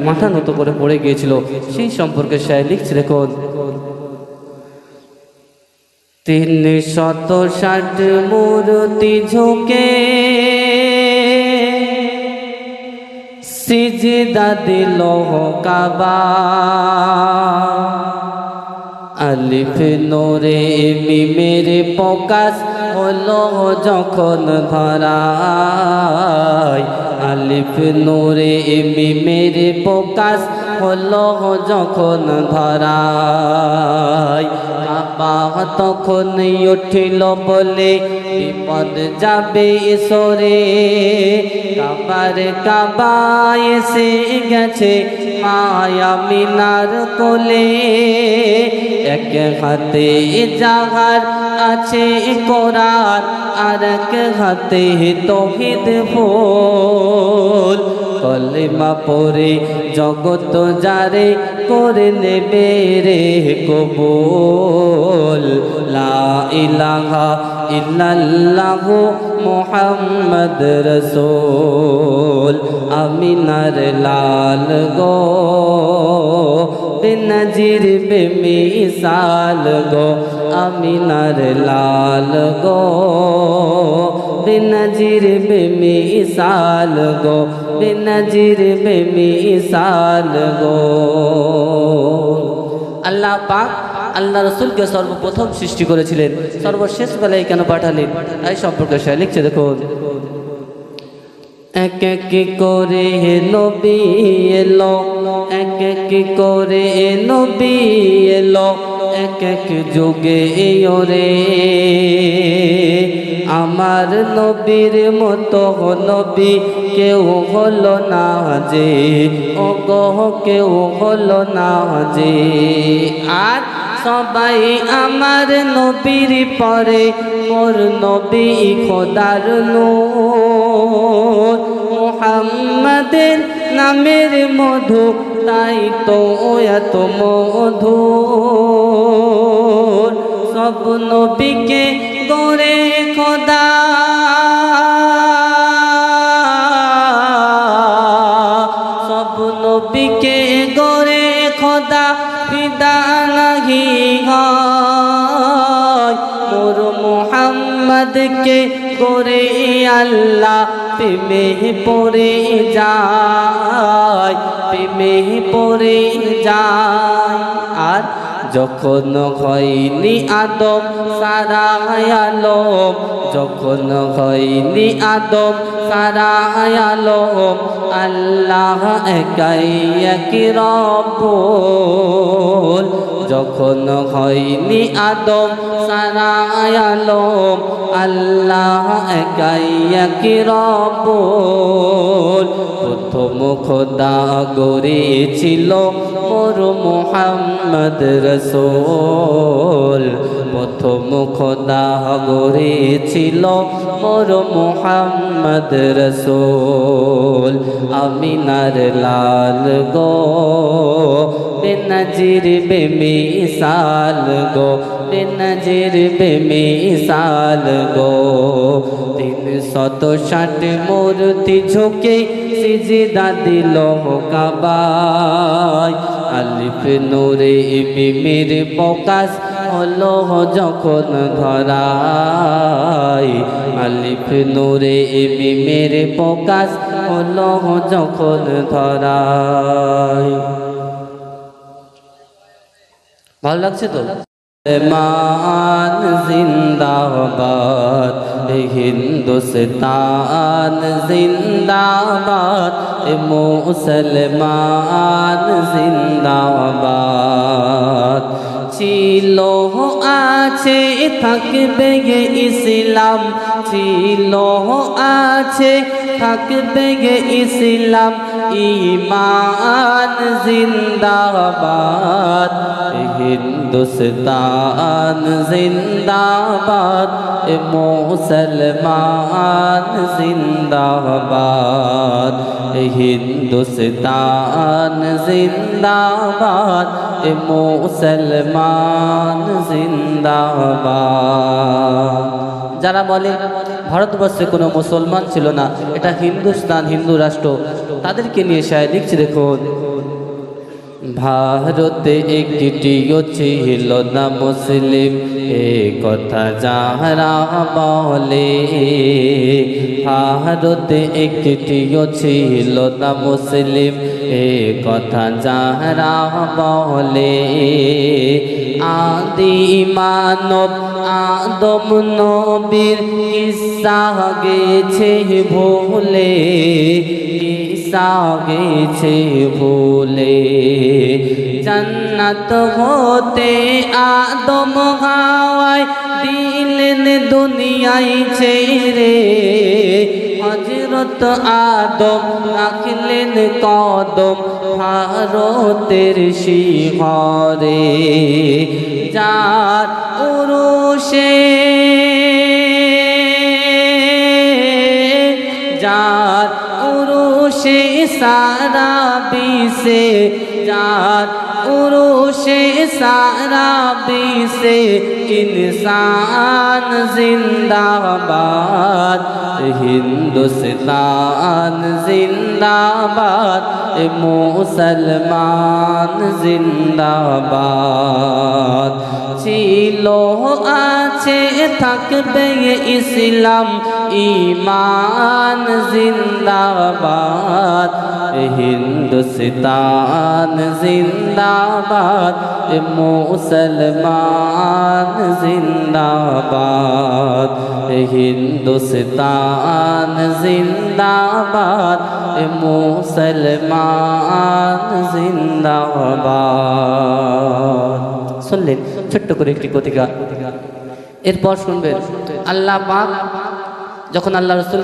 মাথা নত করে পড়ে গিয়েছিল, সেই সম্পর্কে শায়ের লিখছে দেখুন। 360 মূর্তি ঝুঁকে সিজদা দিল কাবা, আলিফ নূরে মিমের প্রকাশ হলো যখন ধরায়, আলিফ নূরে মিমের প্রকাশ হলো যখন ধরায়। কাবা তখন উঠিল বলে বিপদ যাবে সরে, কাবার কাবা এসে গেছে মায়া মিনার কোলে, এক হাতে জাহার আছে কোরআন আর এক হাতে তৌহিদ ফুল, কলেমা পড়ে জগত জারে করে নেবে রে কবুল। লা ইলাহা ইল্লাল্লাহু মুহাম্মদ রাসূল, আমিনার লাল গো বেনজির বেমিসাল গো, আমিনার লাল গো বেনজির বেমিসাল গো, বেনজির বেমিসাল গো। আল্লাহ পাক আল্লাহ রসুলকে সর্বপ্রথম সৃষ্টি করেছিলেন, সর্বশেষ বেলায় কেন পাঠালেন এই সম্পর্কে সে লিখছে দেখুন। এক এক করে নবী এলো, এক এক করে নবী এলো, এক এক যুগে ওরে, আমার নবীর মতো নবী কেউ হলো না যে, ও গো কেউ হলো না যে। আর সবাই আমার নবীর পরে মোর নবী খোদার নূর, মুহাম্মাদের নামের মধু তাই তো এত মধু, সব নবীকে গড়ে খোদা, সব নবীকে গড়ে খোদা ফিদা নাহি হয়, মোর মুহাম্মদকে গড়ে আল্লাহ প্রেমে পড়ে যায়, প্রেমে পড়ে যায়। আর যখন হয়নি আদম সারা আলম, যখন হয়নি আদম সারা আলম, আল্লাহ একাই এক রব্বুল, যখন হয়নি আদম সারা আলম, আল্লাহ একাই এক রব্বুল। প্রথম খোদা গড়েছিল মোর মুহাম্মদ রাসূল, প্রথম খোদা গড়েছিল মোর মুহাম্মদ রাসূল, আমিনার লাল গো বেনজির বেমিসাল গো, বেনজির বেমিসাল গো। 360 মূর্তি ঝুঁকে সিজদা দিল কাবায়, আলিফ নূরে মিমের প্রকাশ হলো যখন ধরায়, আলিফ নূরে মিমের প্রকাশ হলো যখন ধরায়। ভালো লাগছে তো? মান জিন্দাবাদ, হিন্দুস্তান জিন্দাবাদ, মুসলমান জিন্দাবাদ। ছিল আছে থাকবে ইসলাম, ছিল আছে থাকবে ইসলাম, ঈমান জিন্দাবাদ, হিন্দুস্তান জিন্দাবাদ, মুসলমান জিন্দাবাদ, হিন্দুস্তান জিন্দাবাদ, মুসলমান জিন্দাবাদ। যারা বলে ভারতবর্ষে কোনো মুসলমান ছিল না, এটা হিন্দুস্তান হিন্দু রাষ্ট্র, তাদেরকে নিয়ে শায়ের লিখছে দেখুন। ভারতে একটিও ছিল না মুসলিম, এ কথা যাহারা বলে। ভারতে একটিও ছিল না মুসলিম, এ কথা যাহারা বলে। আদি মানব আদম নবীর কিসসা গেছে ভুলে, কিসসা গেছে ভুলে। জান্নাত হতে আদম হাওয়ায় দিলেন দুনিয়ায় ছেড়ে। হযরত আদম রাখলেন কদম ভারতের শিহরে। যার উরুষে, যার উরুষে সারা বিশ্বে, যার উরুষে সারা বিশ্বে ইনসান জিন্দাবাদ, হিন্দুস্তান জিন্দাবাদ, মুসলমান জিন্দাবাদ। ছিল আছে থাকবে ইসলাম ঈমান জিন্দাবাদ, হিন্দুস্তান জিন্দাবাদ, মুসলমান জিন্দাবাদ, হিন্দুস্তান জিন্দাবাদ, মুসলমান জিন্দাবাদ। শুনলেন ছোট্ট করে একটি কতিকা। এরপর শুনবেন আল্লাহ পাক যখন আল্লাহ রাসূল